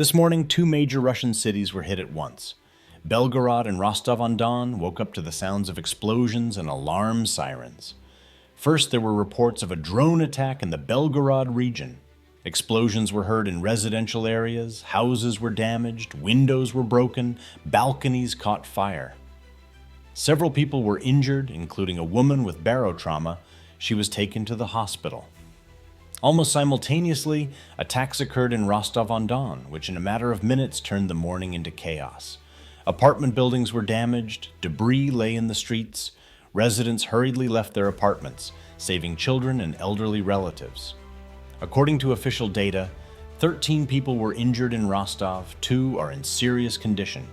This morning, two major Russian cities were hit at once. Belgorod and Rostov-on-Don woke up to the sounds of explosions and alarm sirens. First, there were reports of a drone attack in the Belgorod region. Explosions were heard in residential areas, houses were damaged, windows were broken, balconies caught fire. Several people were injured, including a woman with barotrauma. She was taken to the hospital. Almost simultaneously, attacks occurred in Rostov-on-Don, which in a matter of minutes turned the morning into chaos. Apartment buildings were damaged, debris lay in the streets, residents hurriedly left their apartments, saving children and elderly relatives. According to official data, 13 people were injured in Rostov, 2 are in serious condition.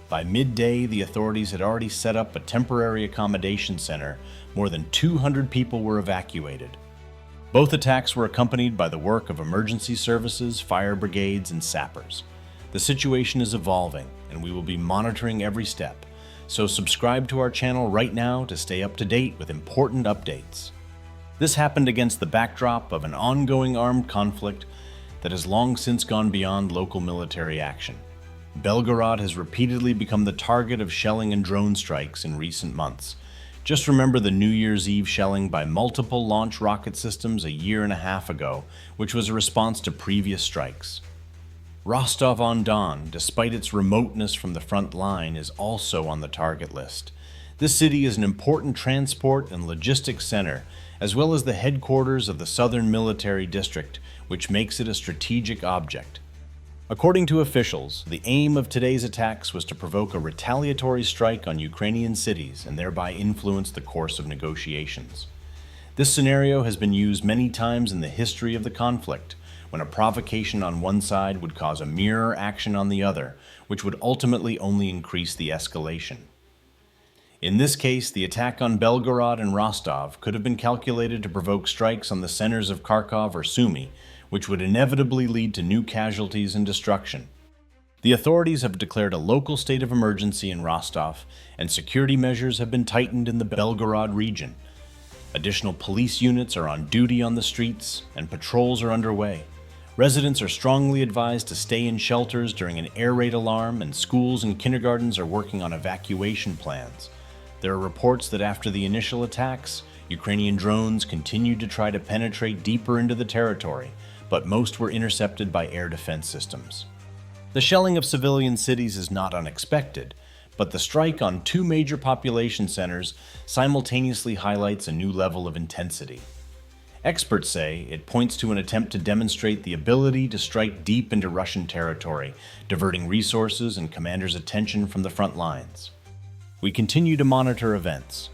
By midday, the authorities had already set up a temporary accommodation center. More than 200 people were evacuated. Both attacks were accompanied by the work of emergency services, fire brigades, and sappers. The situation is evolving, and we will be monitoring every step. So subscribe to our channel right now to stay up to date with important updates. This happened against the backdrop of an ongoing armed conflict that has long since gone beyond local military action. Belgorod has repeatedly become the target of shelling and drone strikes in recent months. Just remember the New Year's Eve shelling by multiple launch rocket systems a year and a half ago, which was a response to previous strikes. Rostov-on-Don, despite its remoteness from the front line, is also on the target list. This city is an important transport and logistics center, as well as the headquarters of the Southern Military District, which makes it a strategic object. According to officials, the aim of today's attacks was to provoke a retaliatory strike on Ukrainian cities and thereby influence the course of negotiations. This scenario has been used many times in the history of the conflict, when a provocation on one side would cause a mirror action on the other, which would ultimately only increase the escalation. In this case, the attack on Belgorod and Rostov could have been calculated to provoke strikes on the centers of Kharkov or Sumy, which would inevitably lead to new casualties and destruction. The authorities have declared a local state of emergency in Rostov, and security measures have been tightened in the Belgorod region. Additional police units are on duty on the streets, and patrols are underway. Residents are strongly advised to stay in shelters during an air raid alarm, and schools and kindergartens are working on evacuation plans. There are reports that after the initial attacks, Ukrainian drones continued to try to penetrate deeper into the territory, but most were intercepted by air defense systems. The shelling of civilian cities is not unexpected, but the strike on two major population centers simultaneously highlights a new level of intensity. Experts say it points to an attempt to demonstrate the ability to strike deep into Russian territory, diverting resources and commanders' attention from the front lines. We continue to monitor events.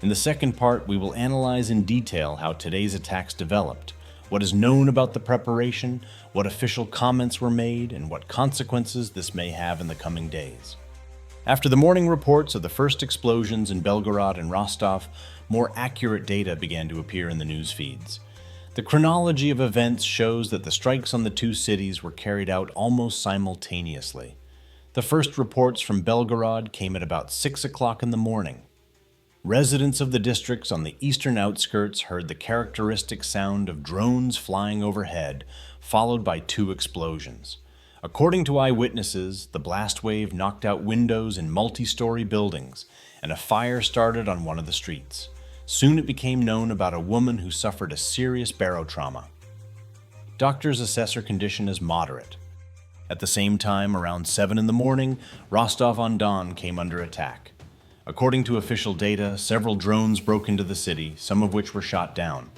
In the second part, we will analyze in detail how today's attacks developed, what is known about the preparation, what official comments were made, and what consequences this may have in the coming days. After the morning reports of the first explosions in Belgorod and Rostov, more accurate data began to appear in the news feeds. The chronology of events shows that the strikes on the two cities were carried out almost simultaneously. The first reports from Belgorod came at about 6 o'clock in the morning. Residents of the districts on the eastern outskirts heard the characteristic sound of drones flying overhead, followed by two explosions. According to eyewitnesses, the blast wave knocked out windows in multi-story buildings, and a fire started on one of the streets. Soon it became known about a woman who suffered a serious barotrauma. Doctors assess her condition as moderate. At the same time, around 7 in the morning, Rostov-on-Don came under attack. According to official data, several drones broke into the city, some of which were shot down.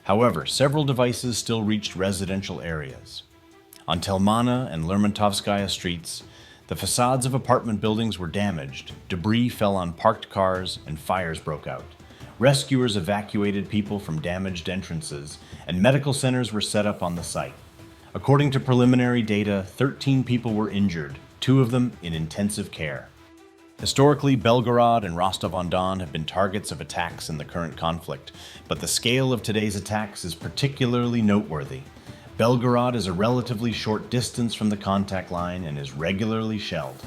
However, several devices still reached residential areas. On Telmana and Lermontovskaya streets, the facades of apartment buildings were damaged, debris fell on parked cars, and fires broke out. Rescuers evacuated people from damaged entrances, and medical centers were set up on the site. According to preliminary data, 13 people were injured, 2 of them in intensive care. Historically, Belgorod and Rostov-on-Don have been targets of attacks in the current conflict, but the scale of today's attacks is particularly noteworthy. Belgorod is a relatively short distance from the contact line and is regularly shelled.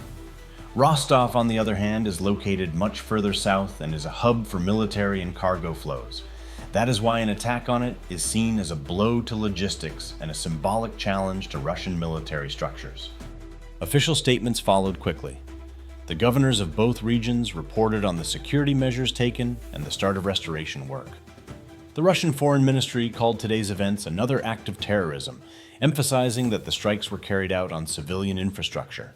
Rostov, on the other hand, is located much further south and is a hub for military and cargo flows. That is why an attack on it is seen as a blow to logistics and a symbolic challenge to Russian military structures. Official statements followed quickly. The governors of both regions reported on the security measures taken and the start of restoration work. The Russian Foreign Ministry called today's events another act of terrorism, emphasizing that the strikes were carried out on civilian infrastructure.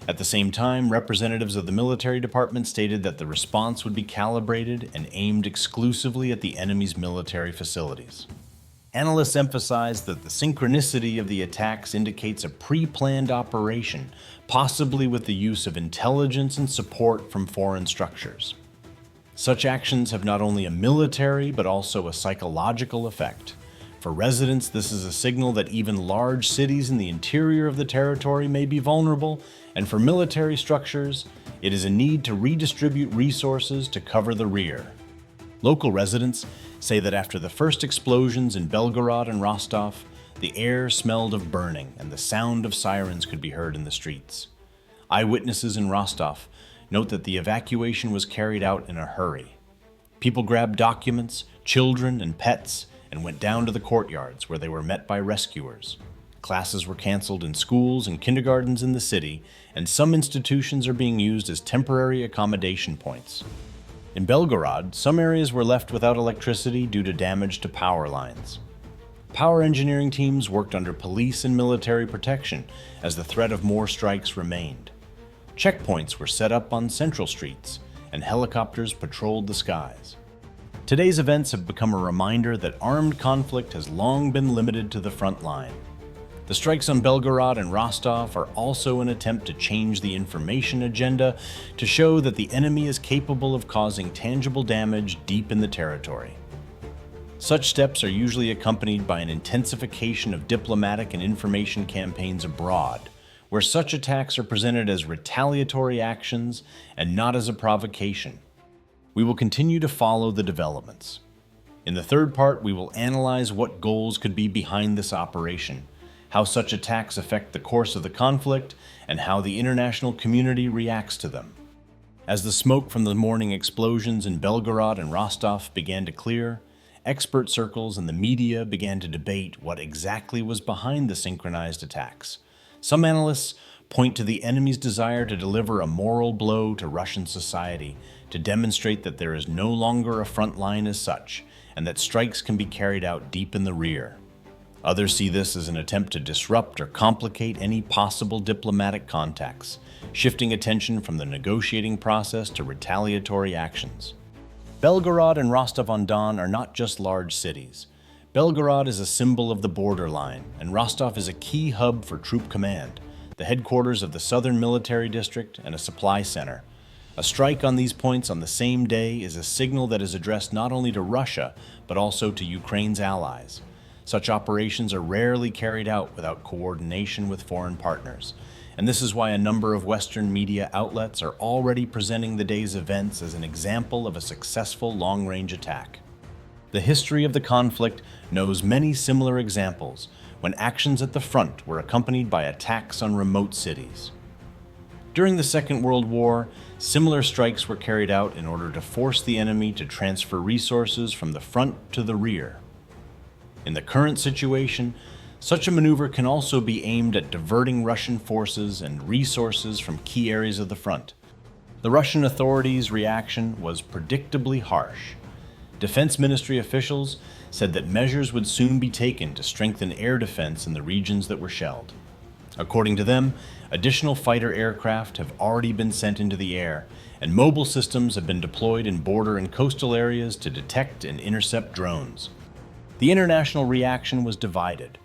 At the same time, representatives of the military department stated that the response would be calibrated and aimed exclusively at the enemy's military facilities. Analysts emphasized that the synchronicity of the attacks indicates a pre-planned operation, possibly with the use of intelligence and support from foreign structures. Such actions have not only a military but also a psychological effect. For residents, this is a signal that even large cities in the interior of the territory may be vulnerable, and for military structures, it is a need to redistribute resources to cover the rear. Local residents say that after the first explosions in Belgorod and Rostov, the air smelled of burning and the sound of sirens could be heard in the streets. Eyewitnesses in Rostov note that the evacuation was carried out in a hurry. People grabbed documents, children, and pets and went down to the courtyards where they were met by rescuers. Classes were canceled in schools and kindergartens in the city, and some institutions are being used as temporary accommodation points. In Belgorod, some areas were left without electricity due to damage to power lines. Power engineering teams worked under police and military protection as the threat of more strikes remained. Checkpoints were set up on central streets, and helicopters patrolled the skies. Today's events have become a reminder that armed conflict has long been limited to the front line. The strikes on Belgorod and Rostov are also an attempt to change the information agenda to show that the enemy is capable of causing tangible damage deep in the territory. Such steps are usually accompanied by an intensification of diplomatic and information campaigns abroad, where such attacks are presented as retaliatory actions and not as a provocation. We will continue to follow the developments. In the third part, we will analyze what goals could be behind this operation, how such attacks affect the course of the conflict, and how the international community reacts to them. As the smoke from the morning explosions in Belgorod and Rostov began to clear, expert circles and the media began to debate what exactly was behind the synchronized attacks. Some analysts point to the enemy's desire to deliver a moral blow to Russian society, to demonstrate that there is no longer a front line as such, and that strikes can be carried out deep in the rear. Others see this as an attempt to disrupt or complicate any possible diplomatic contacts, shifting attention from the negotiating process to retaliatory actions. Belgorod and Rostov-on-Don are not just large cities. Belgorod is a symbol of the borderline, and Rostov is a key hub for troop command, the headquarters of the Southern Military District and a supply center. A strike on these points on the same day is a signal that is addressed not only to Russia, but also to Ukraine's allies. Such operations are rarely carried out without coordination with foreign partners, and this is why a number of Western media outlets are already presenting the day's events as an example of a successful long-range attack. The history of the conflict knows many similar examples when actions at the front were accompanied by attacks on remote cities. During the Second World War, similar strikes were carried out in order to force the enemy to transfer resources from the front to the rear. In the current situation, such a maneuver can also be aimed at diverting Russian forces and resources from key areas of the front. The Russian authorities' reaction was predictably harsh. Defense Ministry officials said that measures would soon be taken to strengthen air defense in the regions that were shelled. According to them, additional fighter aircraft have already been sent into the air, and mobile systems have been deployed in border and coastal areas to detect and intercept drones. The international reaction was divided.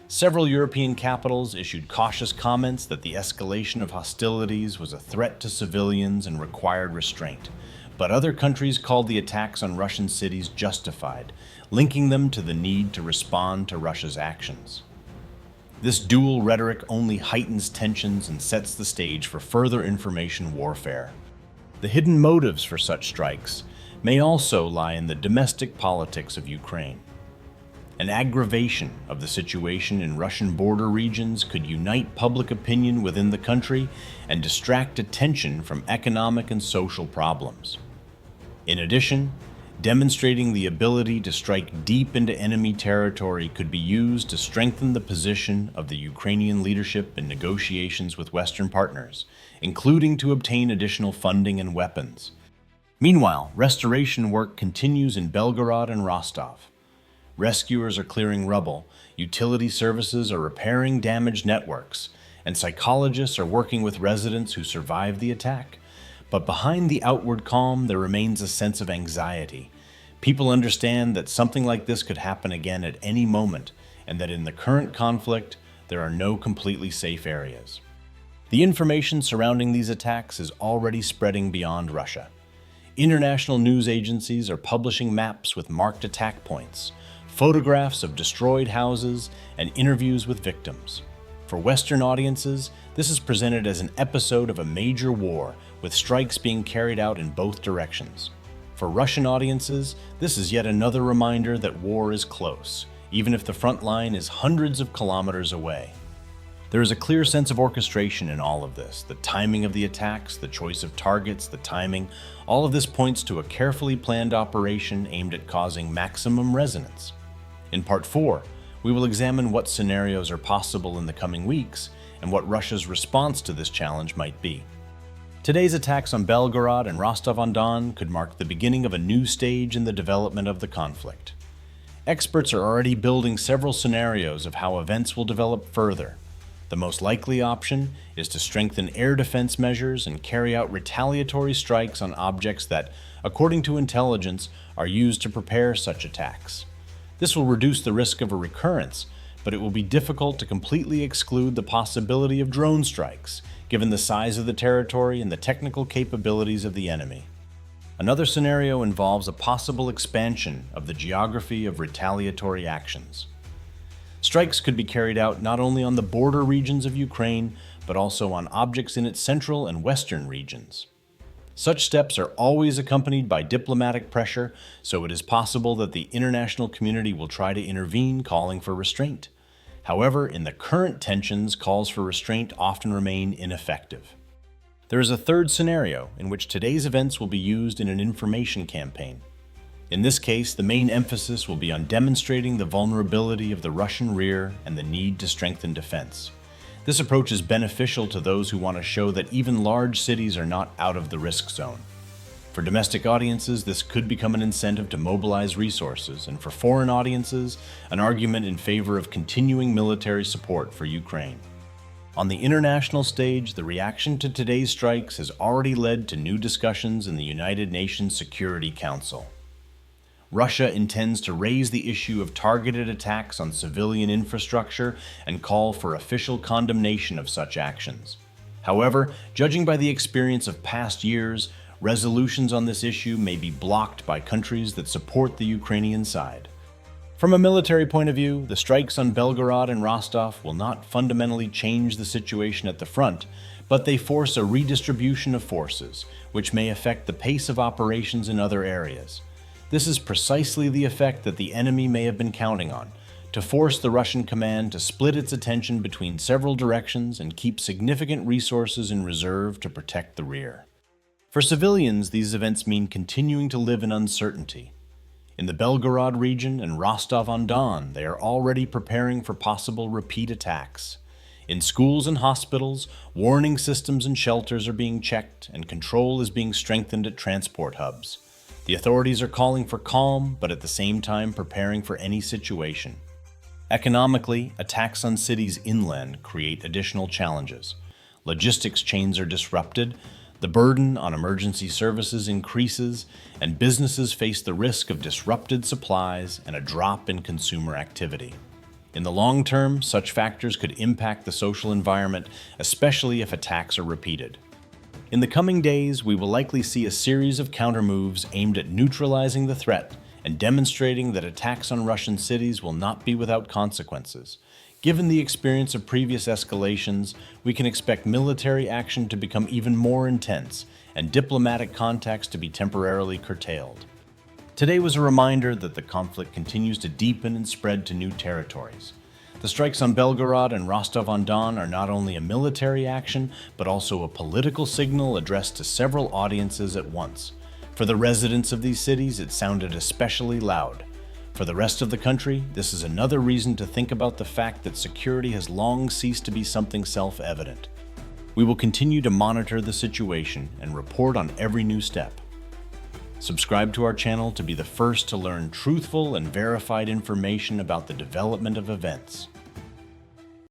Several European capitals issued cautious comments that the escalation of hostilities was a threat to civilians and required restraint, but other countries called the attacks on Russian cities justified, linking them to the need to respond to Russia's actions. This dual rhetoric only heightens tensions and sets the stage for further information warfare. The hidden motives for such strikes may also lie in the domestic politics of Ukraine. An aggravation of the situation in Russian border regions could unite public opinion within the country and distract attention from economic and social problems. In addition, Demonstrating the ability to strike deep into enemy territory could be used to strengthen the position of the Ukrainian leadership in negotiations with Western partners, including to obtain additional funding and weapons. Meanwhile, restoration work continues in Belgorod and Rostov. Rescuers are clearing rubble, utility services are repairing damaged networks, and psychologists are working with residents who survived the attack. But behind the outward calm, there remains a sense of anxiety. People understand that something like this could happen again at any moment, and that in the current conflict, there are no completely safe areas. The information surrounding these attacks is already spreading beyond Russia. International news agencies are publishing maps with marked attack points, photographs of destroyed houses, and interviews with victims. For Western audiences, this is presented as an episode of a major war, with strikes being carried out in both directions. For Russian audiences, this is yet another reminder that war is close, even if the front line is hundreds of kilometers away. There is a clear sense of orchestration in all of this. The timing of the attacks, the choice of targets, the timing, all of this points to a carefully planned operation aimed at causing maximum resonance. In Part 4, we will examine what scenarios are possible in the coming weeks and what Russia's response to this challenge might be. Today's attacks on Belgorod and Rostov-on-Don could mark the beginning of a new stage in the development of the conflict. Experts are already building several scenarios of how events will develop further. The most likely option is to strengthen air defense measures and carry out retaliatory strikes on objects that, according to intelligence, are used to prepare such attacks. This will reduce the risk of a recurrence, but it will be difficult to completely exclude the possibility of drone strikes, given the size of the territory and the technical capabilities of the enemy. Another scenario involves a possible expansion of the geography of retaliatory actions. Strikes could be carried out not only on the border regions of Ukraine, but also on objects in its central and western regions. Such steps are always accompanied by diplomatic pressure, so it is possible that the international community will try to intervene, calling for restraint. However, in the current tensions, calls for restraint often remain ineffective. There is a third scenario in which today's events will be used in an information campaign. In this case, the main emphasis will be on demonstrating the vulnerability of the Russian rear and the need to strengthen defense. This approach is beneficial to those who want to show that even large cities are not out of the risk zone. For domestic audiences, this could become an incentive to mobilize resources, and for foreign audiences, an argument in favor of continuing military support for Ukraine. On the international stage, the reaction to today's strikes has already led to new discussions in the United Nations Security Council. Russia intends to raise the issue of targeted attacks on civilian infrastructure and call for official condemnation of such actions. However, judging by the experience of past years, resolutions on this issue may be blocked by countries that support the Ukrainian side. From a military point of view, the strikes on Belgorod and Rostov will not fundamentally change the situation at the front, but they force a redistribution of forces, which may affect the pace of operations in other areas. This is precisely the effect that the enemy may have been counting on, to force the Russian command to split its attention between several directions and keep significant resources in reserve to protect the rear. For civilians, these events mean continuing to live in uncertainty. In the Belgorod region and Rostov-on-Don, they are already preparing for possible repeat attacks. In schools and hospitals, warning systems and shelters are being checked, and control is being strengthened at transport hubs. The authorities are calling for calm, but at the same time preparing for any situation. Economically, attacks on cities inland create additional challenges. Logistics chains are disrupted, the burden on emergency services increases, and businesses face the risk of disrupted supplies and a drop in consumer activity. In the long term, such factors could impact the social environment, especially if attacks are repeated. In the coming days, we will likely see a series of countermoves aimed at neutralizing the threat and demonstrating that attacks on Russian cities will not be without consequences. Given the experience of previous escalations, we can expect military action to become even more intense and diplomatic contacts to be temporarily curtailed. Today was a reminder that the conflict continues to deepen and spread to new territories. The strikes on Belgorod and Rostov-on-Don are not only a military action, but also a political signal addressed to several audiences at once. For the residents of these cities, it sounded especially loud. For the rest of the country, this is another reason to think about the fact that security has long ceased to be something self-evident. We will continue to monitor the situation and report on every new step. Subscribe to our channel to be the first to learn truthful and verified information about the development of events.